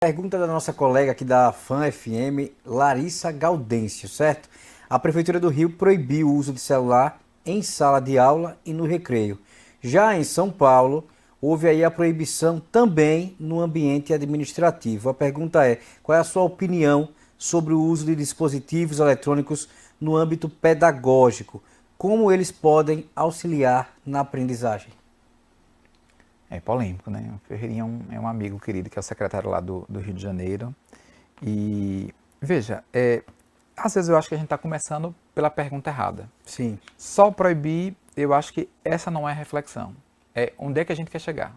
Pergunta da nossa colega aqui da Fã FM, Larissa Gaudêncio, certo? A Prefeitura do Rio proibiu o uso de celular em sala de aula e no recreio. Já em São Paulo, houve aí a proibição também no ambiente administrativo. A pergunta é, qual é a sua opinião sobre o uso de dispositivos eletrônicos no âmbito pedagógico? Como eles podem auxiliar na aprendizagem? É polêmico, né? O Ferreirinha é um amigo querido, que é o secretário lá do Rio de Janeiro. E, veja, às vezes eu acho que a gente está começando pela pergunta errada. Sim. Só proibir, eu acho que essa não é a reflexão. É onde é que a gente quer chegar.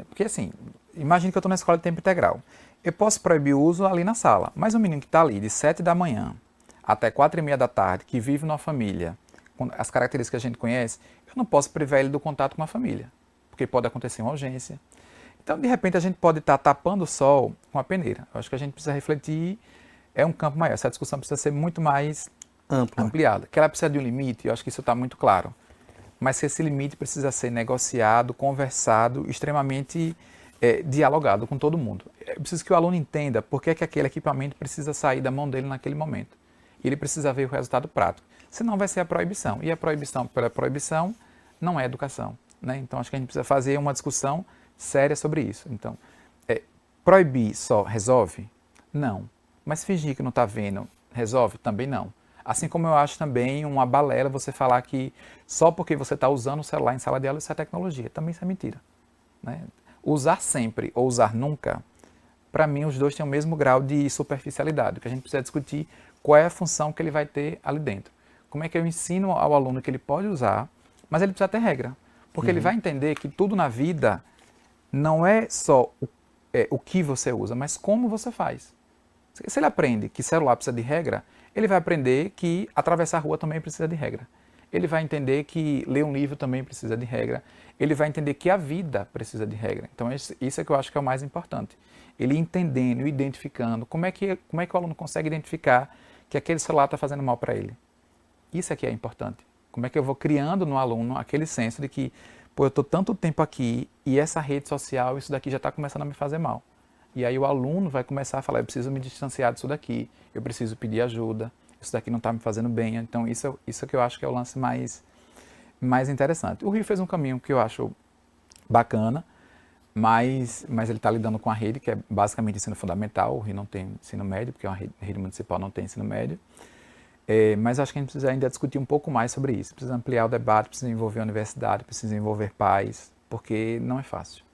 Porque assim, imagine que eu estou na escola de tempo integral. Eu posso proibir o uso ali na sala, mas um menino que está ali de 7 da manhã até 4:30 da tarde, que vive numa família, com as características que a gente conhece, eu não posso privar ele do contato com a família, porque pode acontecer uma urgência. Então, de repente, a gente pode estar tapando o sol com a peneira. Eu acho que a gente precisa refletir, é um campo maior, essa discussão precisa ser muito mais Ampla. ampliada. Que ela precisa de um limite, eu acho que isso está muito claro. Mas que esse limite precisa ser negociado, conversado, extremamente dialogado com todo mundo. É preciso que o aluno entenda por que aquele equipamento precisa sair da mão dele naquele momento. E ele precisa ver o resultado prático. Senão vai ser a proibição. E a proibição pela proibição não é educação, né? Então acho que a gente precisa fazer uma discussão séria sobre isso. Então, proibir só resolve? Não. Mas fingir que não está vendo resolve? Também não. Assim como eu acho também uma balela você falar que só porque você está usando o celular em sala de aula isso é tecnologia. Também isso é mentira, né? Usar sempre ou usar nunca, para mim os dois têm o mesmo grau de superficialidade. O que a gente precisa discutir qual é a função que ele vai ter ali dentro. Como é que eu ensino ao aluno que ele pode usar, mas ele precisa ter regra. Porque ele vai entender que tudo na vida não é só o que você usa, mas como você faz. Se ele aprende que celular precisa de regra, ele vai aprender que atravessar a rua também precisa de regra. Ele vai entender que ler um livro também precisa de regra. Ele vai entender que a vida precisa de regra. Então isso é que eu acho que é o mais importante. Ele entendendo, identificando, como é que o aluno consegue identificar que aquele celular está fazendo mal para ele. Isso é que é importante. Como é que eu vou criando no aluno aquele senso de que, pô, eu estou tanto tempo aqui e essa rede social, isso daqui já está começando a me fazer mal. E aí o aluno vai começar a falar, eu preciso me distanciar disso daqui, eu preciso pedir ajuda, isso daqui não está me fazendo bem. Então isso que eu acho que é o lance mais interessante. O Rio fez um caminho que eu acho bacana, mas ele está lidando com a rede, que é basicamente ensino fundamental. O Rio não tem ensino médio, porque a rede municipal não tem ensino médio. Mas acho que a gente precisa ainda discutir um pouco mais sobre isso. Precisa ampliar o debate, precisa envolver a universidade, precisa envolver pais, porque não é fácil.